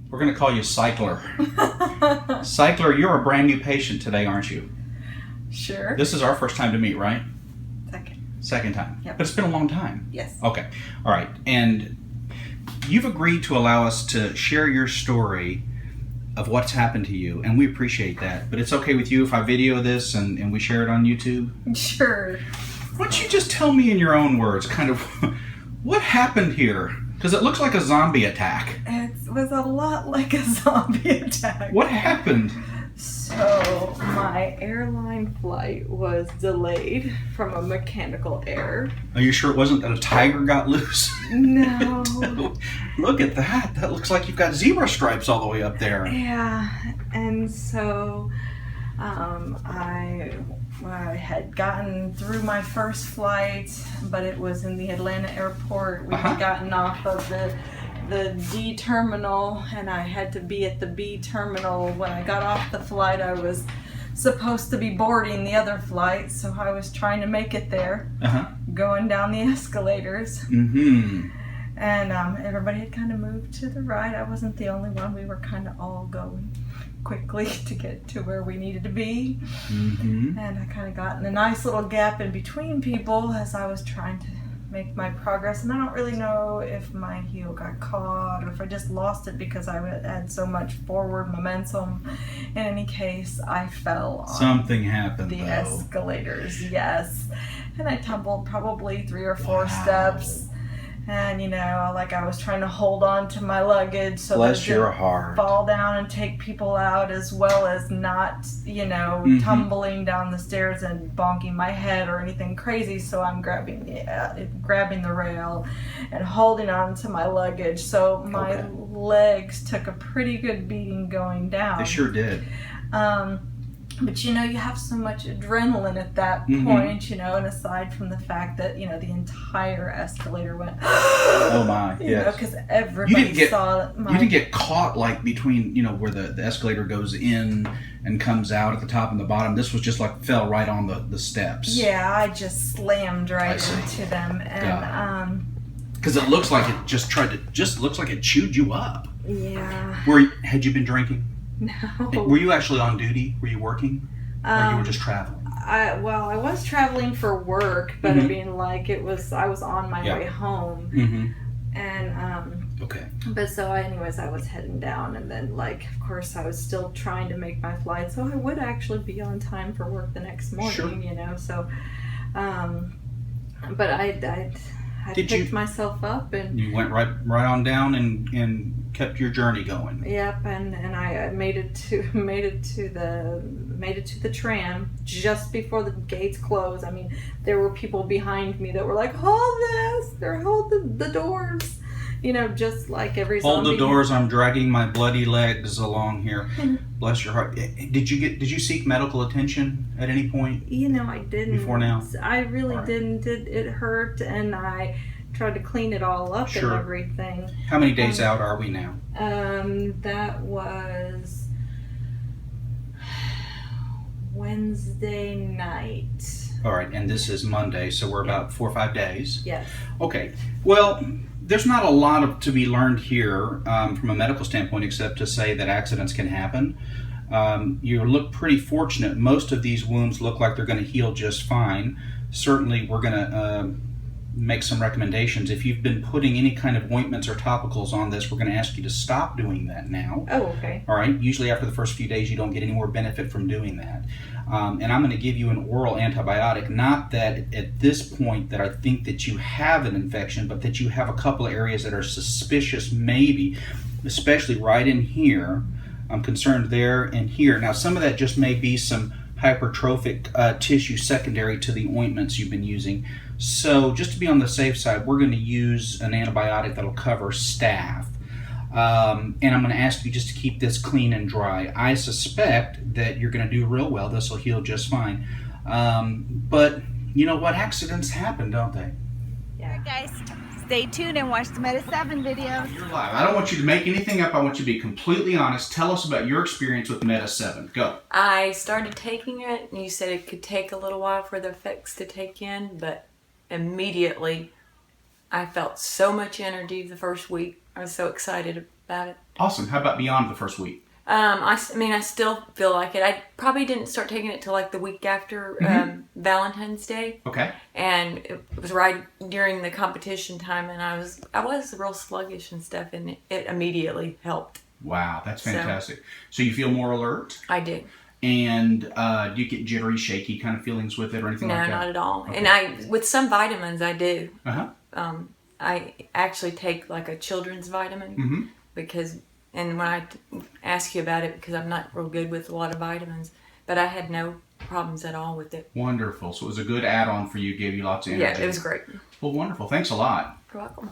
We're going to call you Cycler. Cycler, you're a brand new patient today, aren't you? Sure. This is our first time to meet, right? Second time. Yep. But it's been a long time. Yes. Okay. All right. And you've agreed to allow us to share your story of what's happened to you, and we appreciate that. But it's okay with you if I video this and we share it on YouTube? Sure. Why don't you just tell me in your own words kind of what happened here? Because it looks like a zombie attack. It was a lot like a zombie attack. What happened? So, my airline flight was delayed from a mechanical error. Are you sure it wasn't that a tiger got loose? No. Look at that. That looks like you've got zebra stripes all the way up there. Yeah, and so I had gotten through my first flight, but it was in the Atlanta airport. We had gotten off of the D terminal, and I had to be at the B terminal. When I got off the flight, I was supposed to be boarding the other flight, so I was trying to make it there, going down the escalators. Mm-hmm. And everybody had kind of moved to the right. I wasn't the only one. We were kind of all going quickly to get to where we needed to be. Mm-hmm. And I kind of got in a nice little gap in between people as I was trying to make my progress. And I don't really know if my heel got caught or if I just lost it because I had so much forward momentum. In any case, I fell on something happened, the though. Escalators, yes. And I tumbled probably 3 or 4 steps. And, like I was trying to hold on to my luggage so Bless that your it heart. didn't fall down and take people out, as well as not, tumbling down the stairs and bonking my head or anything crazy. So I'm grabbing the rail and holding on to my luggage. So my legs took a pretty good beating going down. They sure did. But you have so much adrenaline at that point, and aside from the fact that, the entire escalator went, oh my, yes. Because everybody saw my... You didn't get caught like between, where the escalator goes in and comes out at the top and the bottom. This was just like fell right on the steps. Yeah, I just slammed right into them. And, because it looks like it just looks like it chewed you up. Yeah. Had you been drinking? No. Were you actually on duty? Were you working? Or you were just traveling? I was traveling for work, but I mean, like, I was on my way home. Mm-hmm. And, okay. But so anyways, I was heading down, and then, like, of course, I was still trying to make my flight, so I would actually be on time for work the next morning, so, but I picked myself up, and you went right on down and kept your journey going. Yep, and I made it to the tram just before the gates closed. I mean, there were people behind me that were like, "Hold this! Hold the doors!" Just like every hold zombie. the doors! I'm dragging my bloody legs along here. Bless your heart. Did you seek medical attention at any point? I didn't. Before now? I really didn't. It hurt, and I tried to clean it all up and everything. How many days out are we now? That was Wednesday night. All right, and this is Monday, so we're about 4 or 5 days. Yes. Okay. Well, there's not a lot to be learned here from a medical standpoint, except to say that accidents can happen. You look pretty fortunate. Most of these wounds look like they're going to heal just fine. Certainly, we're going to make some recommendations. If you've been putting any kind of ointments or topicals on this, we're going to ask you to stop doing that now. Oh, okay. All right. Usually after the first few days, you don't get any more benefit from doing that. And I'm going to give you an oral antibiotic. Not that at this point that I think that you have an infection, but that you have a couple of areas that are suspicious, maybe, especially right in here. I'm concerned there and here. Now, some of that just may be some hypertrophic tissue secondary to the ointments you've been using. So just to be on the safe side, we're going to use an antibiotic that'll cover staph. And I'm going to ask you just to keep this clean and dry. I suspect that you're going to do real well. This will heal just fine. But you know what? Accidents happen, don't they? Yeah. All right, guys, stay tuned and watch the Meta 7 videos. You're live. I don't want you to make anything up. I want you to be completely honest. Tell us about your experience with Meta 7. Go. I started taking it, and you said it could take a little while for the effects to take in, but immediately I felt so much energy the first week. I was so excited about it. Awesome. How about beyond the first week? I mean, I still feel like it. I probably didn't start taking it till like the week after Valentine's Day. Okay. And it was right during the competition time, and I was real sluggish and stuff, and it immediately helped. Wow, that's fantastic. So you feel more alert? I did. And do you get jittery, shaky kind of feelings with it or anything No, like that? not at all. Okay. And with some vitamins, I do. Uh-huh. I actually take like a children's vitamin because, and when I ask you about it, because I'm not real good with a lot of vitamins, but I had no problems at all with it. Wonderful. So it was a good add-on for you, gave you lots of energy. Yeah, it was great. Well, wonderful. Thanks a lot. You're welcome.